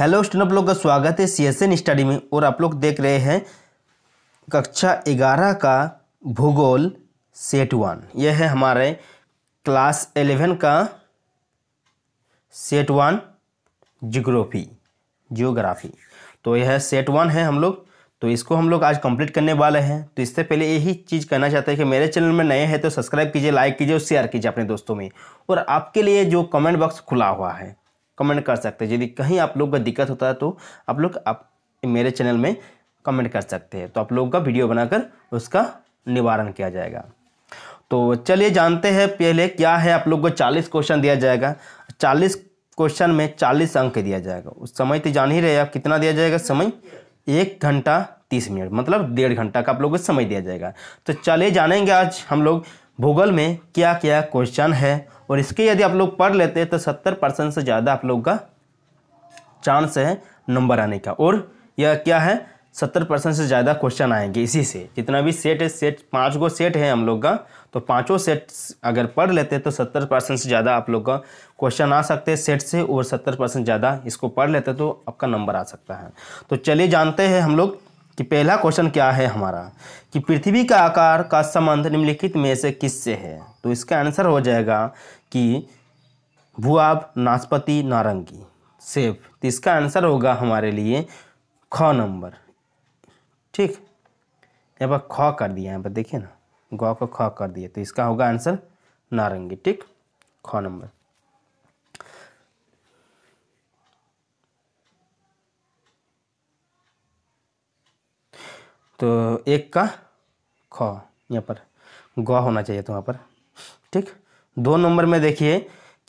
Hello student, आप लोग का स्वागत है सीएसएन स्टडी में। और आप लोग देख रहे हैं कक्षा 11 का भूगोल सेट 1। यह है हमारे क्लास 11 का सेट 1 जियोग्राफी। तो यह सेट 1 है हम लोग, तो इसको हम लोग आज कंप्लीट करने वाले हैं। तो इससे पहले यही चीज़ कहना चाहते हैं कि मेरे चैनल में नए हैं तो सब्सक्राइब कीजिए, लाइक कीजिए और शेयर कीजिए अपने दोस्तों में। और आपके लिए जो कमेंट बॉक्स खुला हुआ है, कमेंट कर सकते हैं। यदि कहीं आप लोग का दिक्कत होता है तो आप मेरे चैनल में कमेंट कर सकते हैं, तो आप लोगों का वीडियो बनाकर उसका निवारण किया जाएगा। तो चलिए जानते हैं पहले क्या है। आप लोग को 40 क्वेश्चन दिया जाएगा। 40 क्वेश्चन में 40 अंक दिया जाएगा। उस समय तो जान ही रहे आप कितना दिया जाएगा समय, 1 घंटा 30 मिनट, मतलब 1.5 घंटा का आप लोगों को समय दिया जाएगा। तो चलिए जानेंगे आज हम लोग भूगोल में क्या क्या क्वेश्चन है। और इसके यदि आप लोग पढ़ लेते हैं तो 70% से ज़्यादा आप लोग का चांस है नंबर आने का। और यह क्या है, 70% से ज़्यादा क्वेश्चन आएंगे इसी से। जितना भी सेट है, सेट 5 गो सेट है हम लोग का, तो 5 सेट अगर पढ़ लेते हैं तो 70% से ज़्यादा आप लोग का क्वेश्चन आ सकते हैं सेट से। और 70% ज़्यादा इसको पढ़ लेते तो आपका नंबर आ सकता है। तो चलिए जानते हैं हम लोग कि पहला क्वेश्चन क्या है हमारा, कि पृथ्वी का आकार का संबंध निम्नलिखित में से किससे है। तो इसका आंसर हो जाएगा कि भूआब, नाशपाती, नारंगी, सेब। तो इसका आंसर होगा हमारे लिए ख नंबर। ठीक, यहाँ पर ख कर दिया, यहाँ पर देखिए ना, ग को ख कर दिए, तो इसका होगा आंसर नारंगी। ठीक, ख नंबर। तो एक का ख, यहाँ पर ग होना चाहिए तो वहाँ पर। ठीक, 2 नंबर में देखिए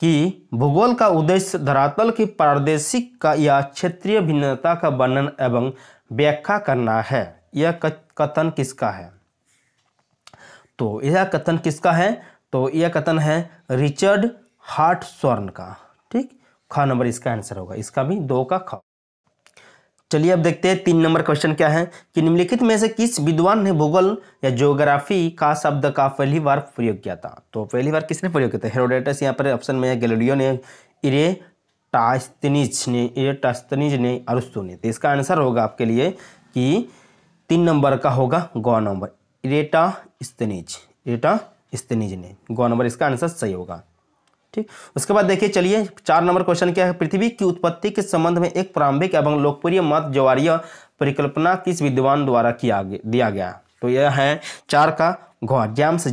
कि भूगोल का उद्देश्य धरातल की प्रादेशिक का या क्षेत्रीय भिन्नता का वर्णन एवं व्याख्या करना है। यह कथन किसका है। तो यह कथन किसका है, तो यह कथन है रिचर्ड हार्टशॉर्न का। ठीक, ख नंबर इसका आंसर होगा। इसका भी 2 का ख। चलिए अब देखते हैं 3 नंबर क्वेश्चन क्या है, कि निम्नलिखित में से किस विद्वान ने भूगोल या ज्योग्राफी का शब्द का पहली बार प्रयोग किया था। तो पहली बार किसने प्रयोग किया था, हेरोडेटस यहाँ पर ऑप्शन में है, गैलीलियो ने, इरेटास्थनीज ने, अरस्तु ने। तो इसका आंसर होगा आपके लिए कि 3 नंबर का होगा ग नंबर, इरेटास्थनीज ने, ग नंबर इसका आंसर सही होगा। ठीक, उसके बाद देखिए चलिए 4 नंबर क्वेश्चन क्या है, पृथ्वी की उत्पत्ति के संबंध में एक प्रारंभिक एवं लोकप्रिय मत ज्वारीय परिकल्पना किस विद्वान द्वारा दिया गया। तो यह है 4 का घ, जेम्स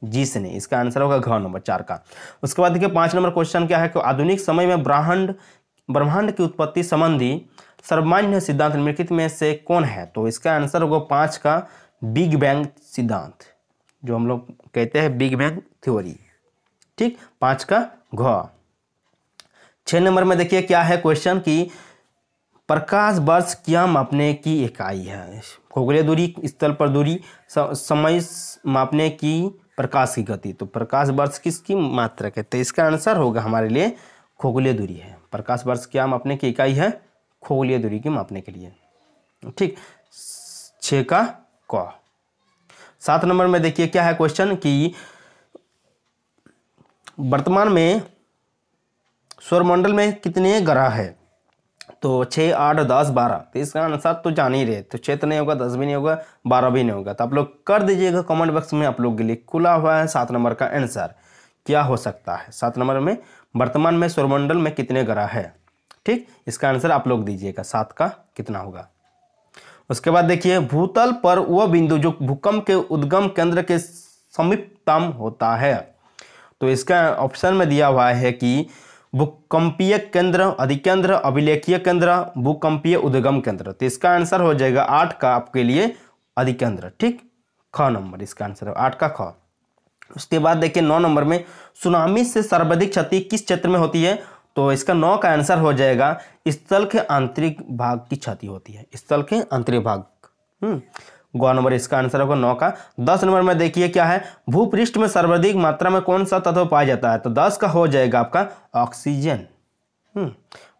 जीस ने। इसका आंसर होगा घ नंबर 4 का। उसके बाद देखिए 5 नंबर क्वेश्चन क्या है, कि आधुनिक समय में ब्रह्मांड की उत्पत्ति संबंधी सर्वमान्य सिद्धांत निम्नलिखित में से कौन है। तो इसका आंसर होगा 5 का बिग बैंग सिद्धांत, जो हम लोग कहते हैं बिग बैंग थ्योरी। ठीक, 5 का घ। 6 नंबर में देखिए क्या है क्वेश्चन, की प्रकाश वर्ष क्या मापने की इकाई है। खगोलीय दूरी, स्थल पर दूरी, समय मापने की, प्रकाश की गति। तो प्रकाश वर्ष किसकी मात्रक है, तो इसका आंसर होगा हमारे लिए खगोलीय दूरी है। प्रकाश वर्ष क्या मापने की इकाई है, खगोलीय दूरी की मापने के लिए। ठीक, 6 का क। 7 नंबर में देखिए क्या है क्वेश्चन, कि वर्तमान में सौरमंडल में कितने ग्रह है। तो 6, 8, 10, 12। तो इसका आंसर तो जान ही रहे, तो 6 तो नहीं होगा, 10 भी नहीं होगा, 12 भी नहीं होगा। तो आप लोग कर दीजिएगा कमेंट बॉक्स में, आप लोग के लिए खुला हुआ है 7 नंबर का आंसर क्या हो सकता है। 7 नंबर में वर्तमान में सौरमंडल में कितने ग्रह है। ठीक, इसका आंसर आप लोग दीजिएगा 7 का कितना होगा। उसके बाद देखिए भूतल पर वह बिंदु जो भूकंप के उद्गम केंद्र के समीपतम होता है। तो इसका ऑप्शन में दिया हुआ है कि भूकंपीय केंद्र, अधिकेंद्र, अभिलेखीय केंद्र, भूकंपीय उद्गम केंद्र। तो इसका आंसर हो जाएगा 8 का आपके लिए अधिकेंद्र। ठीक, ख नंबर इसका आंसर है 8 का ख। उसके बाद देखिए 9 नंबर में सुनामी से सर्वाधिक क्षति किस क्षेत्र में होती है। तो इसका 9 का आंसर हो जाएगा स्थल के आंतरिक भाग की क्षति होती है, स्थल के आंतरिक भाग। ग नंबर इसका आंसर होगा 9 का। 10 नंबर में देखिए क्या है, भूपृष्ठ में सर्वाधिक मात्रा में कौन सा तत्व पाया जाता है। तो 10 का हो जाएगा आपका ऑक्सीजन।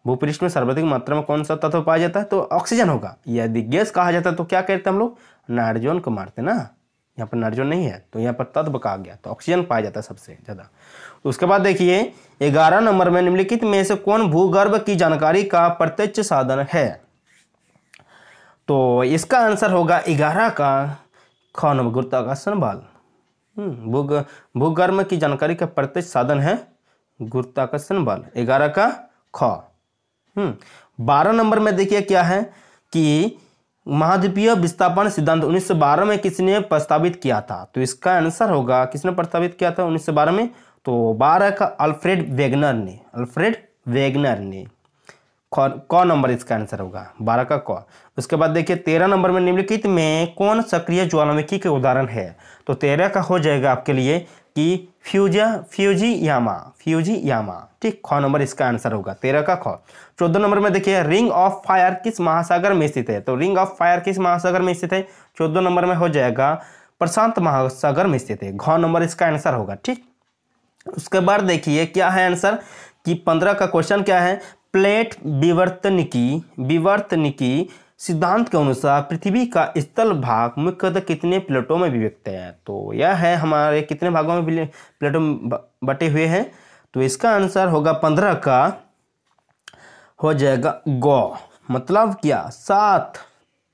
भूपृष्ठ में सर्वाधिक मात्रा में कौन सा तत्व पाया जाता है, तो ऑक्सीजन होगा। यदि गैस कहा जाता है तो क्या कहते हैं हम लोग, नाइट्रोजन को मारते ना, यहाँ पर नाइट्रोजन नहीं है, तो यहाँ पर तत्व कहा गया, तो ऑक्सीजन पाया जाता है सबसे ज़्यादा। तो उसके बाद देखिए 11 नंबर में निम्नलिखित में से कौन भूगर्भ की जानकारी का प्रत्यक्ष साधन है? तो इसका आंसर होगा 11 का ख नंबर, गुरुत्वाकर्षण बल। भूगर्भ की जानकारी का प्रत्यक्ष साधन है गुरुत्वाकर्षण बल, 11 का ख। 12 नंबर में देखिए क्या है कि महाद्वीपीय विस्थापन सिद्धांत 1912 में किसने प्रस्तावित किया था? तो इसका आंसर होगा, किसने प्रस्तावित किया था 1912 में? तो 12 का अल्फ्रेड वेगनर ने। क नंबर इसका आंसर होगा, 12 का क। उसके बाद देखिए 13 नंबर में निम्नलिखित में कौन सक्रिय ज्वालामुखी के उदाहरण है? तो 13 का हो जाएगा आपके लिए कि फ्यूजियामा, ठीक, ख नंबर इसका आंसर होगा, 13 का ख। 14 नंबर में देखिए रिंग ऑफ फायर किस महासागर में स्थित है? तो रिंग ऑफ फायर किस महासागर में स्थित है? 14 नंबर में हो जाएगा प्रशांत महासागर में स्थित है, घ नंबर इसका आंसर होगा, ठीक। उसके बाद देखिए क्या है आंसर कि 15 का क्वेश्चन क्या है? प्लेट विवर्तनिकी सिद्धांत के अनुसार पृथ्वी का स्थल भाग मुख्यतः कितने प्लेटों में विभक्त है? तो यह है हमारे कितने भागों में प्लेटों में बटे हुए हैं? तो इसका आंसर होगा 15 का हो जाएगा गौ, मतलब क्या 7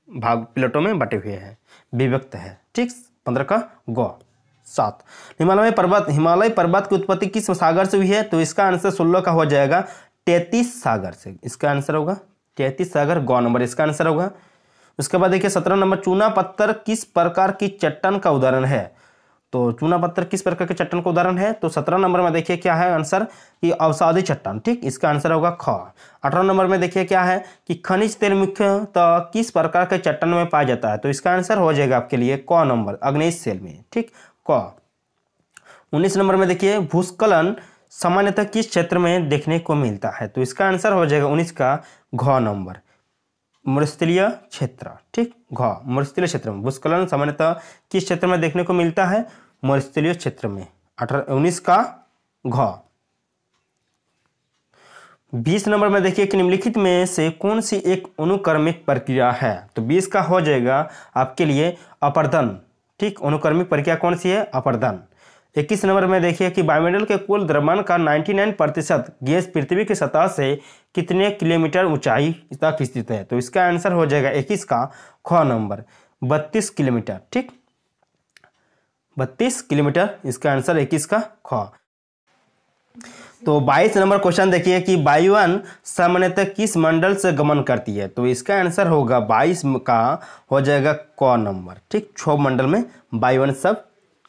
भाग प्लेटों में बटे हुए हैं, विभक्त है, ठीक। 15 का गौ 7। हिमालय पर्वत की उत्पत्ति किस सागर से हुई है? तो इसका आंसर 16 का हो जाएगा 33 सागर से, इसका आंसर होगा 33 सागर, गौ नंबर इसका आंसर होगा। उसके बाद देखिए 17 नंबर चूना पत्थर किस प्रकार की चट्टान का उदाहरण है? तो चूना पत्थर किस प्रकार के चट्टान का उदाहरण है? तो 17 नंबर में देखिए क्या है आंसर कि अवसादी चट्टान, ठीक, इसका आंसर होगा ख। 18 नंबर में देखिए क्या है कि खनिज तेल मुख्यतः किस प्रकार के चट्टान में पाया जाता है? तो इसका आंसर हो जाएगा आपके लिए क नंबर, अग्नेय सेल में, ठीक, क। 19 नंबर में देखिए भूस्खलन सामान्यतः किस क्षेत्र में देखने को मिलता है? तो इसका आंसर हो जाएगा 19 का घ नंबर, मरुस्थलीय क्षेत्र, ठीक, घ मरुस्थलीय क्षेत्र में भूस्खलन सामान्यतः किस क्षेत्र में देखने को मिलता है? मरुस्थलीय क्षेत्र में, 19 का घ। 20 नंबर में देखिए कि निम्नलिखित में से कौन सी एक अनुक्रमिक प्रक्रिया है? तो 20 का हो जाएगा आपके लिए अपरदन, ठीक, अनुक्रमिक प्रक्रिया कौन सी है? अपरदन। 21 नंबर में देखिए कि वायुमंडल के कुल द्रव्यमान का 99% गैस पृथ्वी की सतह से कितने किलोमीटर ऊंचाई तक स्थित है? तो इसका आंसर हो जाएगा 21 का ख नंबर, 32 किलोमीटर, ठीक, 32 किलोमीटर इसका आंसर 21 का ख। तो 22 नंबर क्वेश्चन देखिए कि वायुयान सामान्यतः किस मंडल से गमन करती है? तो इसका आंसर होगा 22 का हो जाएगा क नंबर, ठीक, क्षोभ मंडल में वायुयान सब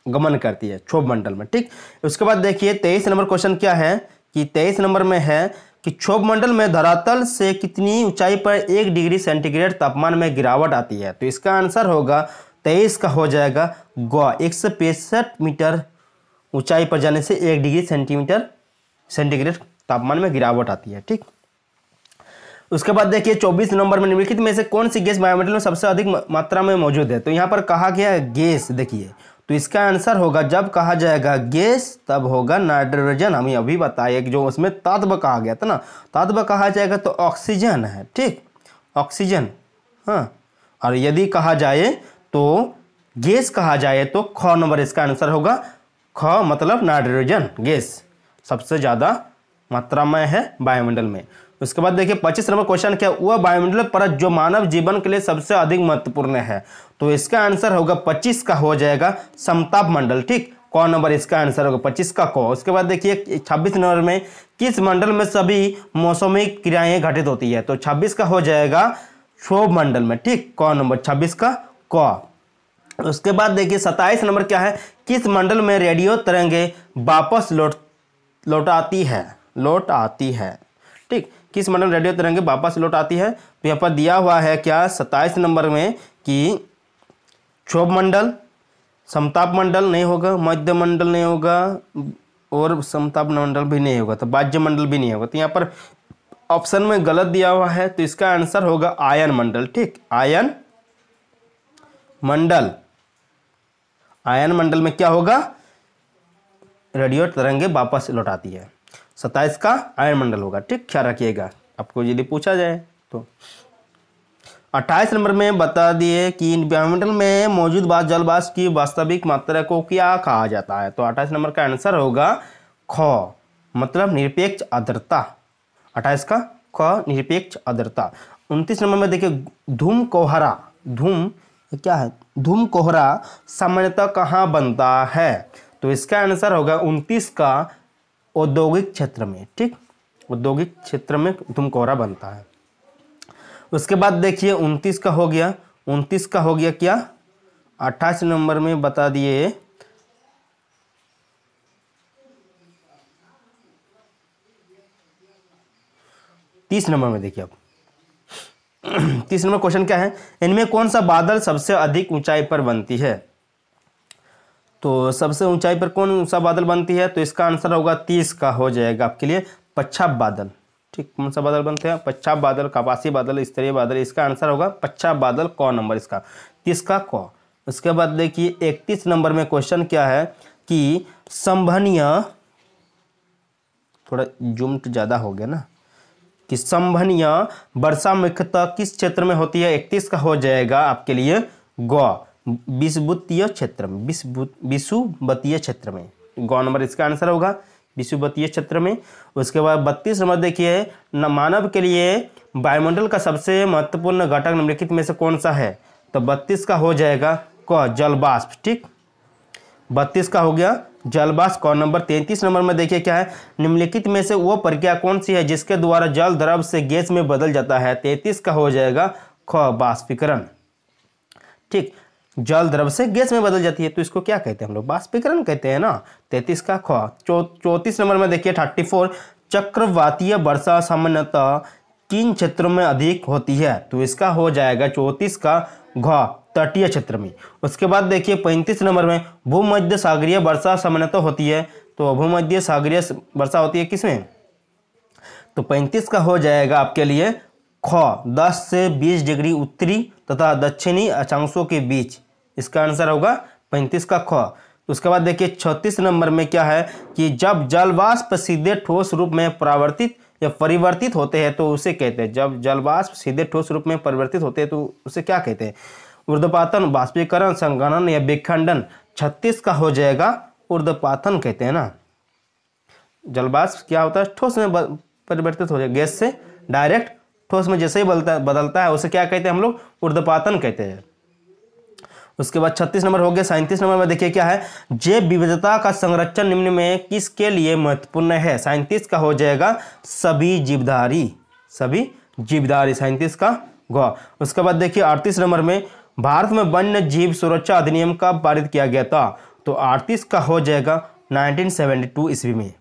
गमन करती है, क्षोभ मंडल में, ठीक। उसके बाद देखिए 23 नंबर क्वेश्चन क्या है कि 23 नंबर में है कि क्षोभ मंडल में धरातल से कितनी ऊंचाई पर 1 डिग्री सेंटीग्रेड तापमान में गिरावट आती है? तो इसका आंसर होगा 23 का हो जाएगा ग, 165 मीटर ऊंचाई पर जाने से 1 डिग्री सेंटीग्रेड तापमान में गिरावट आती है, ठीक। उसके बाद देखिए 24 नंबर में निम्नलिखित में से कौन सी गैस वायुमंडल में सबसे अधिक मात्रा में मौजूद है? तो यहाँ पर कहा गया है गैस, देखिए, तो इसका आंसर होगा जब कहा जाएगा गैस तब होगा नाइट्रोजन। हमें अभी बताया कि जो उसमें तत्व कहा गया था ना, तत्व कहा जाएगा तो ऑक्सीजन है, ठीक, ऑक्सीजन, हाँ। और यदि कहा जाए तो गैस कहा जाए तो ख नंबर इसका आंसर होगा, ख मतलब नाइट्रोजन गैस सबसे ज़्यादा मात्रा में है वायुमंडल में। उसके बाद देखिए 25 नंबर क्वेश्चन क्या, वह वायुमंडल परत जो मानव जीवन के लिए सबसे अधिक महत्वपूर्ण है? तो इसका आंसर होगा 25 का हो जाएगा समताप मंडल, ठीक, क नंबर इसका आंसर होगा 25 का क। उसके बाद देखिए 26 नंबर में किस मंडल में सभी मौसमी क्रियाएं घटित होती है? तो 26 का हो जाएगा क्षोभ मंडल में, ठीक, क नंबर 26 का क। उसके बाद देखिए 27 नंबर क्या है, किस मंडल में रेडियो तरंगे वापस लौट आती है, ठीक, किस मंडल रेडियो तरंगे वापस लौट आती है? तो यहाँ पर दिया हुआ है क्या 27 नंबर में कि क्षोभ मंडल, समताप मंडल नहीं होगा, मध्य मंडल नहीं होगा और समताप मंडल भी नहीं होगा, तो बाह्य मंडल भी नहीं होगा। तो यहाँ पर ऑप्शन में गलत दिया हुआ है, तो इसका आंसर होगा आयन मंडल, ठीक, आयन मंडल। आयन मंडल में क्या होगा? रेडियो तरंगे वापस लौटाती है। 27 का आयन मंडल होगा, ठीक, ख्याल रखिएगा आपको यदि पूछा जाए तो। 28 नंबर में बता दिए कि वायुमंडल में मौजूद जल वाष्प की वास्तविक मात्रा को क्या कहा जाता है। तो 28 नंबर का आंसर होगा ख, मतलब निरपेक्ष आर्द्रता। 28 का ख, निरपेक्ष आर्द्रता। 29 नंबर में देखिए धूम कोहरा, धूम क्या है, धूम कोहरा सामान्यतः कहाँ बनता है। तो इसका आंसर होगा 29 का औद्योगिक क्षेत्र में। ठीक, औद्योगिक क्षेत्र में धूम कोहरा बनता है। उसके बाद देखिए 29 का हो गया, 29 का हो गया क्या, 28 नंबर में बता दिए 30 नंबर में देखिए अब 30 नंबर क्वेश्चन क्या है, इनमें कौन सा बादल सबसे अधिक ऊंचाई पर बनती है। तो सबसे ऊंचाई पर कौन सा बादल बनती है, तो इसका आंसर होगा 30 का हो जाएगा आपके लिए पच्छाप बादल। ठीक, कौन सा बादल बनते हैं, पच्छाप बादल, कपासी बादल, स्तरीय बादल। इसका आंसर होगा पच्छाप बादल, क नंबर इसका, 30 का क। उसके बाद देखिए 31 नंबर में क्वेश्चन क्या है कि संवहनीय, थोड़ा जूम ज़्यादा हो गया ना, कि संवहनीय वर्षा मुख्यतः किस क्षेत्र में होती है। 31 का हो जाएगा आपके लिए ग, विषुवतीय क्षेत्र में, विषुवतीय क्षेत्र में, ग नंबर इसका आंसर होगा विषुवतीय क्षेत्र में। उसके बाद 32 नंबर देखिए मानव के लिए वायुमंडल का सबसे महत्वपूर्ण घटक निम्नलिखित में से कौन सा है। तो 32 का हो जाएगा क, जल वाष्प। ठीक, 32 का हो गया जल वाष्प, क नंबर। 33 नंबर में देखिए क्या है, निम्नलिखित में से वो प्रक्रिया कौन सी है जिसके द्वारा जल द्रव से गैस में बदल जाता है। 33 का हो जाएगा ख, वाष्पीकरण। ठीक, जल द्रव से गैस में बदल जाती है तो इसको क्या कहते हैं हम लोग, वाष्पीकरण कहते हैं ना। 33 का ख। 34 नंबर में देखिए 34, चक्रवातीय वर्षा सामान्यतः किन क्षेत्रों में अधिक होती है। तो इसका हो जाएगा 34 का घ, तटीय क्षेत्र में। उसके बाद देखिए 35 नंबर में भूमध्य सागरीय वर्षा सामान्यतः होती है। तो भूमध्य सागरीय वर्षा होती है किसमें, तो 35 का हो जाएगा आपके लिए ख, 10 से 20 डिग्री उत्तरी तथा दक्षिणी अक्षांशों के बीच। इसका आंसर होगा 35 का ख। उसके बाद देखिए 36 नंबर में क्या है कि जब जल वाष्प सीधे ठोस रूप में परावर्तित या परिवर्तित होते हैं तो उसे कहते हैं, जब जल वाष्प सीधे ठोस रूप में परिवर्तित होते हैं तो उसे क्या कहते हैं, ऊर्ध्वपातन, वाष्पीकरण, संघनन या विखंडन। 36 का हो जाएगा ऊर्ध्वपातन कहते हैं ना। जल वाष्प क्या होता है, ठोस में परिवर्तित हो जाए, गैस से डायरेक्ट ठोस में जैसे ही बदलता है उसे क्या कहते हैं हम लोग, ऊर्ध्वपातन कहते हैं। उसके बाद 36 नंबर हो गया। 37 नंबर में देखिए क्या है, जैव विविधता का संरक्षण निम्न में किसके लिए महत्वपूर्ण है। 37 का हो जाएगा सभी जीवधारी, सभी जीवधारी, 37 का ग। उसके बाद देखिए 38 नंबर में भारत में वन्य जीव सुरक्षा अधिनियम कब पारित किया गया था। तो 38 का हो जाएगा 1972 ईस्वी में,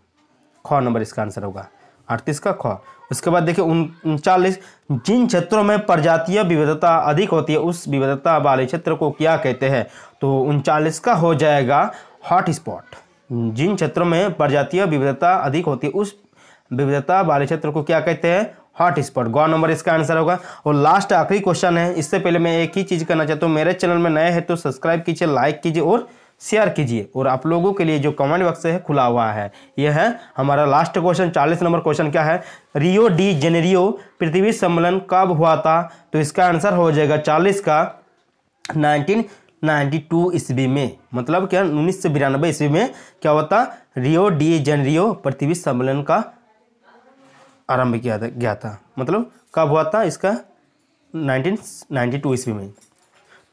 ख नंबर इसका आंसर होगा 38 का ख। उसके बाद देखिए 39, जिन क्षेत्रों में प्रजातीय विविधता अधिक होती है उस विविधता वाले क्षेत्र को क्या कहते हैं। तो 39 का हो जाएगा हॉट स्पॉट। जिन क्षेत्रों में प्रजातीय विविधता अधिक होती है उस विविधता वाले क्षेत्र को क्या कहते हैं, हॉट स्पॉट, ग नंबर इसका आंसर होगा। और लास्ट आखिरी क्वेश्चन है, इससे पहले मैं एक ही चीज़ करना चाहता हूँ, मेरे चैनल में नए हैं तो सब्सक्राइब कीजिए, लाइक कीजिए और शेयर कीजिए। और आप लोगों के लिए जो कमेंट बॉक्स है खुला हुआ है। यह है हमारा लास्ट क्वेश्चन। 40 नंबर क्वेश्चन क्या है, रियो डी जेनेरियो पृथ्वी सम्मेलन कब हुआ था। तो इसका आंसर हो जाएगा 40 का 1992 ईस्वी में। मतलब क्या 1992 ईस्वी में क्या हुआ था, रियो डी जेनेरियो पृथ्वी सम्मेलन का आरंभ किया गया था। मतलब कब हुआ था, इसका 1992 ईस्वी में।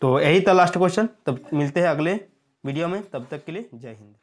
तो यही था लास्ट क्वेश्चन। तब मिलते हैं अगले वीडियो में, तब तक के लिए जय हिंद।